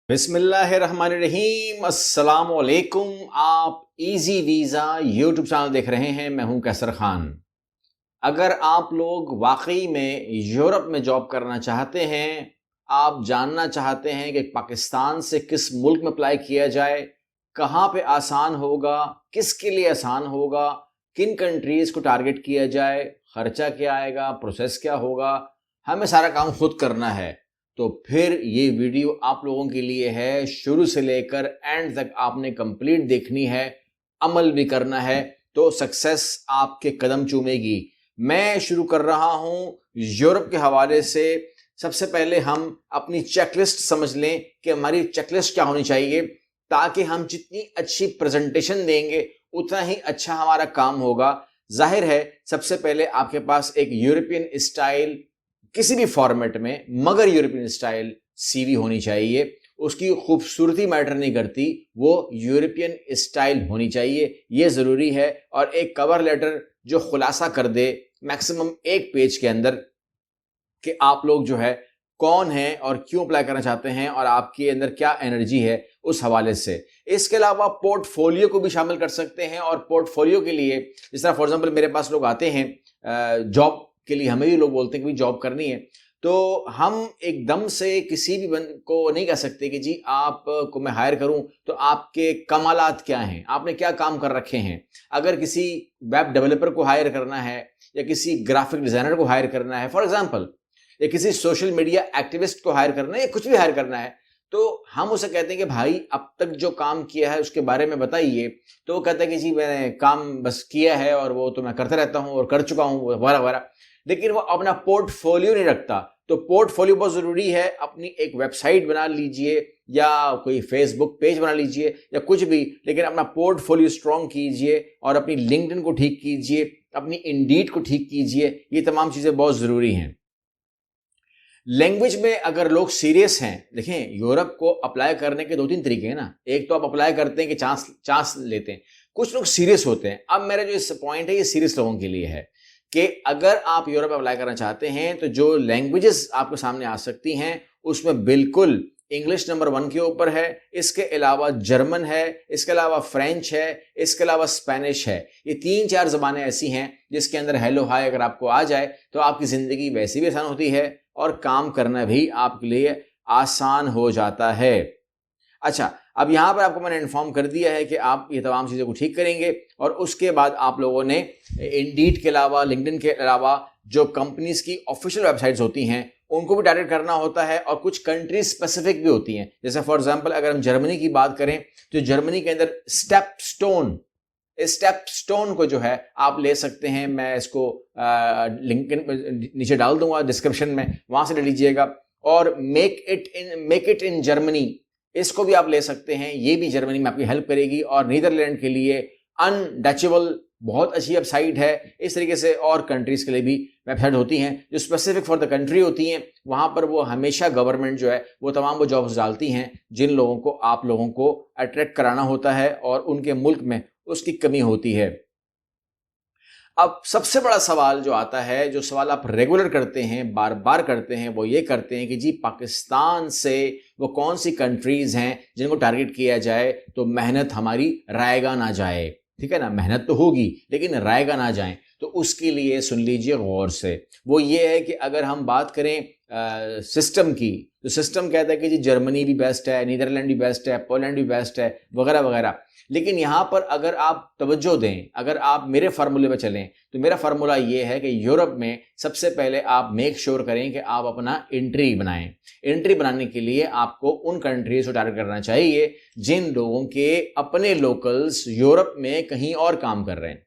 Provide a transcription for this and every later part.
बिस्मिल्लाहिर्रहमानिर्रहीम, अस्सलाम वालेकुम। आप इजी वीज़ा यूट्यूब चैनल देख रहे हैं। मैं हूं कैसर खान। अगर आप लोग वाकई में यूरोप में जॉब करना चाहते हैं, आप जानना चाहते हैं कि पाकिस्तान से किस मुल्क में अप्लाई किया जाए, कहाँ पे आसान होगा, किसके लिए आसान होगा, किन कंट्रीज़ को टारगेट किया जाए, खर्चा क्या आएगा, प्रोसेस क्या होगा, हमें सारा काम खुद करना है, तो फिर ये वीडियो आप लोगों के लिए है। शुरू से लेकर एंड तक आपने कंप्लीट देखनी है, अमल भी करना है, तो सक्सेस आपके कदम चूमेगी। मैं शुरू कर रहा हूं यूरोप के हवाले से। सबसे पहले हम अपनी चेकलिस्ट समझ लें कि हमारी चेकलिस्ट क्या होनी चाहिए, ताकि हम जितनी अच्छी प्रेजेंटेशन देंगे उतना ही अच्छा हमारा काम होगा। जाहिर है, सबसे पहले आपके पास एक यूरोपियन स्टाइल किसी भी फॉर्मेट में, मगर यूरोपियन स्टाइल सीवी होनी चाहिए। उसकी खूबसूरती मैटर नहीं करती, वो यूरोपियन स्टाइल होनी चाहिए, ये ज़रूरी है। और एक कवर लेटर जो खुलासा कर दे मैक्सिमम एक पेज के अंदर कि आप लोग जो है कौन है और क्यों अप्लाई करना चाहते हैं और आपके अंदर क्या एनर्जी है, उस हवाले से। इसके अलावा पोर्टफोलियो को भी शामिल कर सकते हैं। और पोर्टफोलियो के लिए, जिस तरह फॉर एग्जांपल मेरे पास लोग आते हैं जॉब के लिए, हमें भी लोग बोलते हैं कि जॉब करनी है, तो हम एकदम से किसी भी बंद को नहीं कह सकते कि जी आप को मैं हायर करूं तो आपके कमालात क्या हैं, आपने क्या काम कर रखे हैं। अगर किसी वेब डेवलपर को हायर करना है या किसी ग्राफिक डिजाइनर को हायर करना है फॉर एग्जांपल, या किसी सोशल मीडिया एक्टिविस्ट को हायर करना है, या कुछ भी हायर करना है, तो हम उसे कहते हैं कि भाई अब तक जो काम किया है उसके बारे में बताइए। तो वो कहता है कि जी मैंने काम बस किया है और वो तो मैं करता रहता हूँ और कर चुका हूँ वगैरह वगैरह, लेकिन वो अपना पोर्टफोलियो नहीं रखता। तो पोर्टफोलियो बहुत जरूरी है। अपनी एक वेबसाइट बना लीजिए या कोई फेसबुक पेज बना लीजिए या कुछ भी, लेकिन अपना पोर्टफोलियो स्ट्रॉन्ग कीजिए और अपनी लिंक्डइन को ठीक कीजिए, अपनी इंडीड को ठीक कीजिए। ये तमाम चीजें बहुत जरूरी हैं। लैंग्वेज में अगर लोग सीरियस हैं, देखें यूरोप को अप्लाई करने के दो तीन तरीके हैं ना। एक तो आप अप्लाई करते हैं कि चांस लेते हैं, कुछ लोग सीरियस होते हैं। अब मेरा जो इस पॉइंट है ये सीरियस लोगों के लिए है कि अगर आप यूरोप अप्लाई करना चाहते हैं तो जो लैंग्वेजेस आपके सामने आ सकती हैं उसमें बिल्कुल इंग्लिश नंबर 1 के ऊपर है। इसके अलावा जर्मन है, इसके अलावा फ्रेंच है, इसके अलावा स्पेनिश है। ये 3-4 जबानें ऐसी हैं जिसके अंदर हेलो हाय अगर आपको आ जाए तो आपकी जिंदगी वैसी भी आसान होती है और काम करना भी आपके लिए आसान हो जाता है। अच्छा, अब यहां पर आपको मैंने इन्फॉर्म कर दिया है कि आप ये तमाम चीज़ों को ठीक करेंगे और उसके बाद आप लोगों ने इंडीड के अलावा, लिंक्डइन के अलावा जो कंपनीज की ऑफिशियल वेबसाइट्स होती हैं उनको भी टारगेट करना होता है और कुछ कंट्री स्पेसिफिक भी होती हैं। जैसे फॉर एग्जांपल अगर हम जर्मनी की बात करें तो जर्मनी के अंदर स्टेप स्टोन को जो है आप ले सकते हैं। मैं इसको लिंक नीचे डाल दूंगा डिस्क्रिप्शन में, वहां से ले लीजिएगा। और मेक इट इन जर्मनी, इसको भी आप ले सकते हैं, ये भी जर्मनी में आपकी हेल्प करेगी। और नीदरलैंड के लिए अनडचेबल बहुत अच्छी वेबसाइट है। इस तरीके से और कंट्रीज के लिए भी वेबसाइट होती हैं जो स्पेसिफिक फॉर द कंट्री होती हैं। वहां पर वो हमेशा गवर्नमेंट जो है वो तमाम वो जॉब्स डालती हैं जिन लोगों को आप लोगों को अट्रैक्ट कराना होता है और उनके मुल्क में उसकी कमी होती है। अब सबसे बड़ा सवाल जो आता है, जो सवाल आप रेगुलर करते हैं, बार बार करते हैं, वो ये करते हैं कि जी पाकिस्तान से वो कौन सी कंट्रीज हैं जिनको टारगेट किया जाए तो मेहनत हमारी रायगा ना जाए। ठीक है ना, मेहनत तो होगी लेकिन रायगा ना जाए। तो उसके लिए सुन लीजिए गौर से, वो ये है कि अगर हम बात करें सिस्टम की, तो सिस्टम कहता है कि जी जर्मनी भी बेस्ट है, नीदरलैंड भी बेस्ट है, पोलैंड भी बेस्ट है, वगैरह वगैरह। लेकिन यहां पर अगर आप तवज्जो दें, अगर आप मेरे फार्मूले पे चलें, तो मेरा फार्मूला ये है कि यूरोप में सबसे पहले आप मेक श्योर करें कि आप अपना एंट्री बनाएं। एंट्री बनाने के लिए आपको उन कंट्रीज को टारगेट करना चाहिए जिन लोगों के अपने लोकल्स यूरोप में कहीं और काम कर रहे हैं।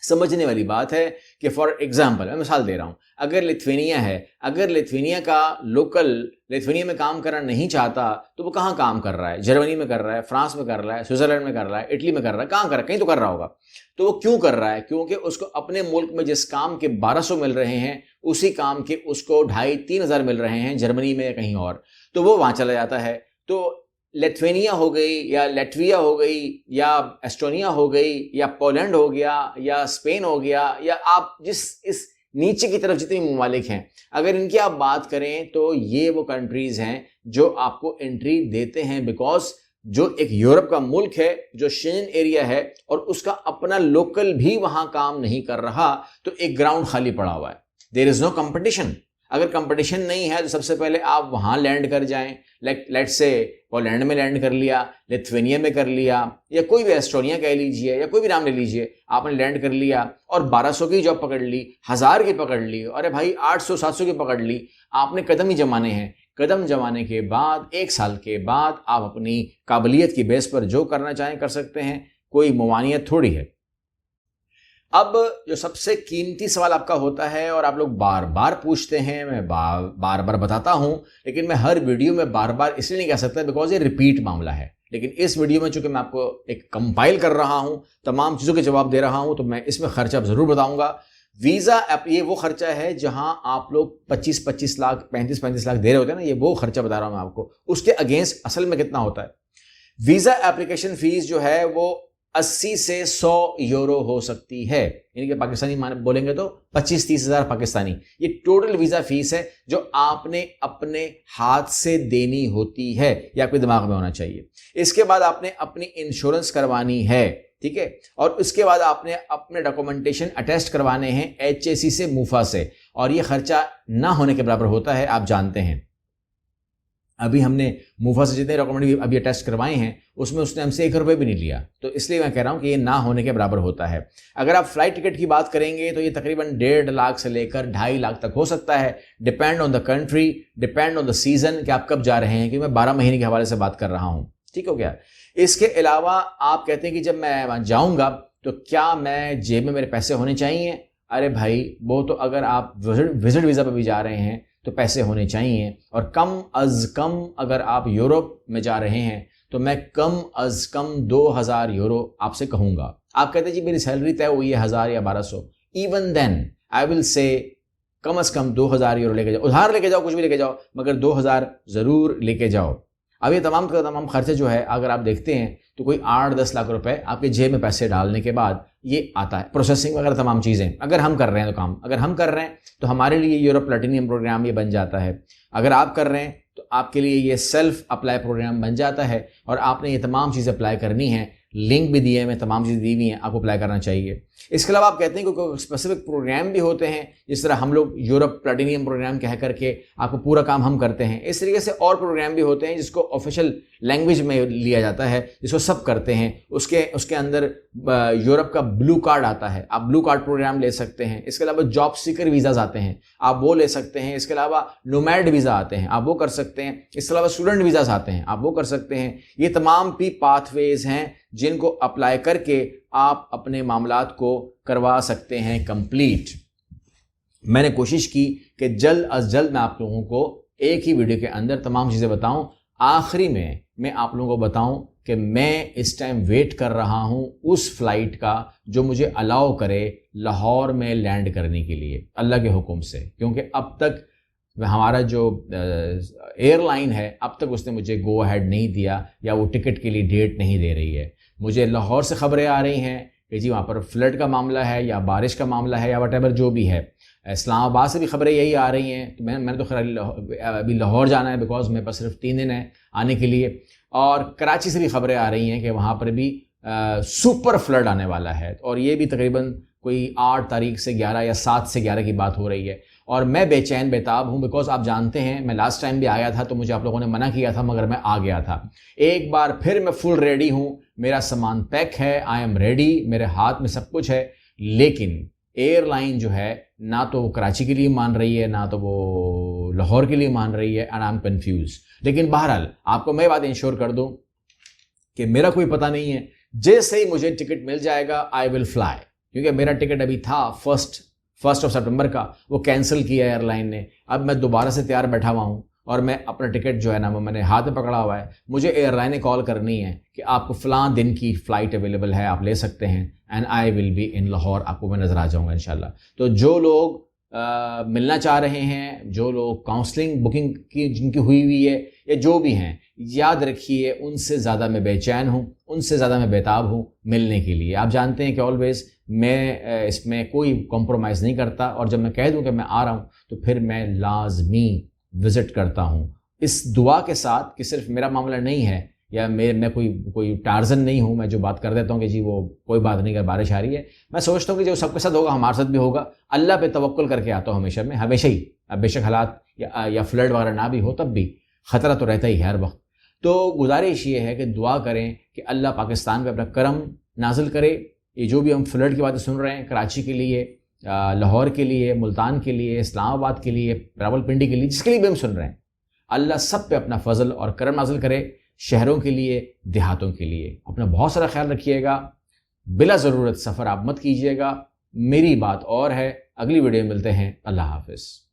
समझने वाली बात है कि फॉर एग्जाम्पल मैं मिसाल दे रहा हूं, अगर लिथुआनिया है, अगर लिथुआनिया का लोकल लिथुआनिया में काम करना नहीं चाहता तो वो कहाँ काम कर रहा है? जर्मनी में कर रहा है, फ्रांस में कर रहा है, स्विट्जरलैंड में कर रहा है, इटली में कर रहा है, कहाँ कर रहा है? कहीं तो कर रहा होगा। तो वो क्यों कर रहा है? क्योंकि उसको अपने मुल्क में जिस काम के 1200 मिल रहे हैं उसी काम के उसको 2500-3000 हजार मिल रहे हैं जर्मनी में या कहीं और, तो वो वहां चला जाता है। तो लिथुआनिया हो गई या लैटविया हो गई या एस्टोनिया हो गई या पोलैंड हो गया या स्पेन हो गया, या आप जिस इस नीचे की तरफ जितने ममालिक हैं, अगर इनकी आप बात करें तो ये वो कंट्रीज हैं जो आपको एंट्री देते हैं, बिकॉज जो एक यूरोप का मुल्क है, जो शेंजन एरिया है और उसका अपना लोकल भी वहां काम नहीं कर रहा, तो एक ग्राउंड खाली पड़ा हुआ है। There is no competition. अगर कंपटीशन नहीं है तो सबसे पहले आप वहां लैंड कर जाएं, लेट्स से पोलैंड में लैंड कर लिया, लिथुआनिया में कर लिया, या कोई भी एस्टोनिया कह लीजिए या कोई भी नाम ले लीजिए, आपने लैंड कर लिया और 1200 की जॉब पकड़ ली, 1000 की पकड़ ली, अरे भाई 800-700 की पकड़ ली, आपने कदम ही जमाने हैं। कदम जमाने के बाद 1 साल के बाद आप अपनी काबिलियत की बेस पर जो करना चाहें कर सकते हैं, कोई मवानियत थोड़ी है। अब जो सबसे कीमती सवाल आपका होता है और आप लोग बार बार पूछते हैं, मैं बार बार बताता हूं, लेकिन मैं हर वीडियो में बार बार इसलिए नहीं कह सकता बिकॉज ये रिपीट मामला है, लेकिन इस वीडियो में चूंकि मैं आपको एक कंपाइल कर रहा हूं, तमाम चीज़ों के जवाब दे रहा हूं, तो मैं इसमें खर्चा ज़रूर बताऊंगा। वीज़ा ऐप ये वो खर्चा है जहां आप लोग 25-25 लाख 35-35 लाख दे रहे होते हैं ना, ये वो खर्चा बता रहा हूं मैं आपको। उसके अगेंस्ट असल में कितना होता है? वीज़ा एप्लीकेशन फीस जो है वो 80 से 100 यूरो हो सकती है, यानी कि पाकिस्तानी बोलेंगे तो 25-30 हज़ार पाकिस्तानी। ये टोटल वीज़ा फीस है जो आपने अपने हाथ से देनी होती है, ये आपके दिमाग में होना चाहिए। इसके बाद आपने अपनी इंश्योरेंस करवानी है, ठीक है, और उसके बाद आपने अपने डॉक्यूमेंटेशन अटेस्ट करवाने हैं HAC से, मूफा से, और ये खर्चा ना होने के बराबर होता है, आप जानते हैं। अभी हमने मूफा से जितने डॉक्यूमेंट अभी टेस्ट करवाए हैं उसमें उसने हमसे 1 रुपये भी नहीं लिया, तो इसलिए मैं कह रहा हूं कि ये ना होने के बराबर होता है। अगर आप फ्लाइट टिकट की बात करेंगे तो ये तकरीबन 1.5 लाख से लेकर 2.5 लाख तक हो सकता है, depend on the country, depend on the season कि आप कब जा रहे हैं, क्योंकि मैं 12 महीने के हवाले से बात कर रहा हूं, ठीक हो गया। इसके अलावा आप कहते हैं कि जब मैं वहां जाऊंगा तो क्या मैं जेब में मेरे पैसे होने चाहिए? अरे भाई, वो तो अगर आप विजिट वीज़ा पर भी जा रहे हैं तो पैसे होने चाहिए, और कम अज कम अगर आप यूरोप में जा रहे हैं तो मैं कम अज कम 2000 यूरो आपसे कहूंगा। आप कहते हैं जी मेरी सैलरी तय हुई है 1000 या 1200, even then I will say come a come 2000 euro लेके जाओ, उधार लेके जाओ, कुछ भी लेके जाओ, मगर 2000 जरूर लेके जाओ। अब ये तमाम का तमाम खर्चे जो है अगर आप देखते हैं तो कोई 8-10 लाख रुपए आपके जेब में पैसे डालने के बाद ये आता है, प्रोसेसिंग वगैरह तमाम चीज़ें। अगर हम कर रहे हैं तो काम, अगर हम कर रहे हैं तो हमारे लिए यूरोप प्लैटिनियम प्रोग्राम ये बन जाता है। अगर आप कर रहे हैं तो आपके लिए ये सेल्फ अप्लाई प्रोग्राम बन जाता है, और आपने ये तमाम चीज़ें अप्लाई करनी है, लिंक भी दिए हैं, तमाम चीज़ें दी हुई हैं, आपको अप्लाई करना चाहिए। इसके अलावा आप कहते हैं कि कोई स्पेसिफिक प्रोग्राम भी होते हैं, जिस तरह हम लोग यूरोप प्लैटिनियम प्रोग्राम कह करके आपको पूरा काम हम करते हैं, इस तरीके से और प्रोग्राम भी होते हैं जिसको ऑफिशियल लैंग्वेज में लिया जाता है, जिसको सब करते हैं। उसके अंदर यूरोप का ब्लू कार्ड आता है, आप ब्लू कार्ड प्रोग्राम ले सकते हैं। इसके अलावा जॉब सीकर वीज़ाज आते हैं, आप वो ले सकते हैं। इसके अलावा नोमैड वीज़ा आते हैं, आप वो कर सकते हैं। इसके अलावा स्टूडेंट वीज़ाज आते हैं, आप वो कर सकते हैं। ये तमाम भी पाथवेज हैं जिनको अप्लाई करके आप अपने मामलात को करवा सकते हैं कंप्लीट। मैंने कोशिश की कि जल्द अज जल्द मैं आप लोगों को एक ही वीडियो के अंदर तमाम चीज़ें बताऊं। आखिरी में मैं आप लोगों को बताऊं कि मैं इस टाइम वेट कर रहा हूं उस फ्लाइट का जो मुझे अलाउ करे लाहौर में लैंड करने के लिए, अल्लाह के हुक्म से, क्योंकि अब तक हमारा जो एयरलाइन है अब तक उसने मुझे गो अहेड नहीं दिया, या वो टिकट के लिए डेट नहीं दे रही है। मुझे लाहौर से खबरें आ रही हैं कि जी वहाँ पर फ्लड का मामला है या बारिश का मामला है या वटेवर जो भी है। इस्लामाबाद से भी खबरें यही आ रही हैं। तो मैंने तो खैर अभी लाहौर जाना है बिकॉज मेरे पास सिर्फ 3 दिन है आने के लिए, और कराची से भी खबरें आ रही हैं कि वहाँ पर भी सुपर फ्लड आने वाला है, और ये भी तकरीबन कोई 8 तारीख से 11 या 7 से 11 की बात हो रही है। और मैं बेचैन बेताब हूँ बिकॉज आप जानते हैं मैं लास्ट टाइम भी आया था तो मुझे आप लोगों ने मना किया था, मगर मैं आ गया था। एक बार फिर मैं फुल रेडी हूँ, मेरा सामान पैक है, आई एम रेडी, मेरे हाथ में सब कुछ है, लेकिन एयरलाइन जो है ना तो वो कराची के लिए मान रही है ना तो वो लाहौर के लिए मान रही है, एंड आई एम कन्फ्यूज। लेकिन बहरहाल आपको मैं बात इंश्योर कर दूं कि मेरा कोई पता नहीं है, जैसे ही मुझे टिकट मिल जाएगा आई विल फ्लाई, क्योंकि मेरा टिकट अभी था फर्स्ट ऑफ सितंबर का, वो कैंसिल किया एयरलाइन ने। अब मैं दोबारा से तैयार बैठा हुआ हूँ और मैं अपना टिकट जो है ना वो मैंने हाथ में पकड़ा हुआ है। मुझे एयरलाइन ने कॉल करनी है कि आपको फ़लाँ दिन की फ़्लाइट अवेलेबल है, आप ले सकते हैं, and I will be in Lahore, आपको मैं नज़र आ जाऊँगा इंशाल्लाह। तो जो लोग मिलना चाह रहे हैं, जो लोग काउंसलिंग बुकिंग की जिनकी हुई है या जो भी हैं, याद रखिए उनसे ज़्यादा मैं बेचैन हूँ, उनसे ज़्यादा मैं बेताब हूँ मिलने के लिए। आप जानते हैं कि ऑलवेज़ मैं इसमें कोई कॉम्प्रोमाइज़ नहीं करता, और जब मैं कह दूं कि मैं आ रहा हूं तो फिर मैं लाजमी विज़िट करता हूं, इस दुआ के साथ कि सिर्फ मेरा मामला नहीं है, या मैं कोई टार्जन नहीं हूँ मैं जो बात कर देता हूँ कि जी वो कोई बात नहीं, कर बारिश आ रही है। मैं सोचता हूँ कि जो सबके साथ होगा हमारे साथ भी होगा। अल्लाह पे तवक्कुल करके आता हूँ हमेशा, मैं हमेशा ही, अब बेशक हालात या फ्लड वगैरह ना भी हो तब भी ख़तरा तो रहता ही है हर वक्त। तो गुजारिश ये है कि दुआ करें कि अल्लाह पाकिस्तान पे अपना करम नाजिल करे। ये जो भी हम फ्लड की बातें सुन रहे हैं, कराची के लिए, लाहौर के लिए, मुल्तान के लिए, इस्लामाबाद के लिए, रावलपिंडी के लिए, जिसके लिए भी हम सुन रहे हैं, अल्लाह सब पे अपना फजल और करम नाजिल करे, शहरों के लिए, देहातों के लिए। अपना बहुत सारा ख्याल रखिएगा, बिला ज़रूरत सफ़र आप मत कीजिएगा। मेरी बात और है, अगली वीडियो में मिलते हैं। अल्लाह हाफ़िज़।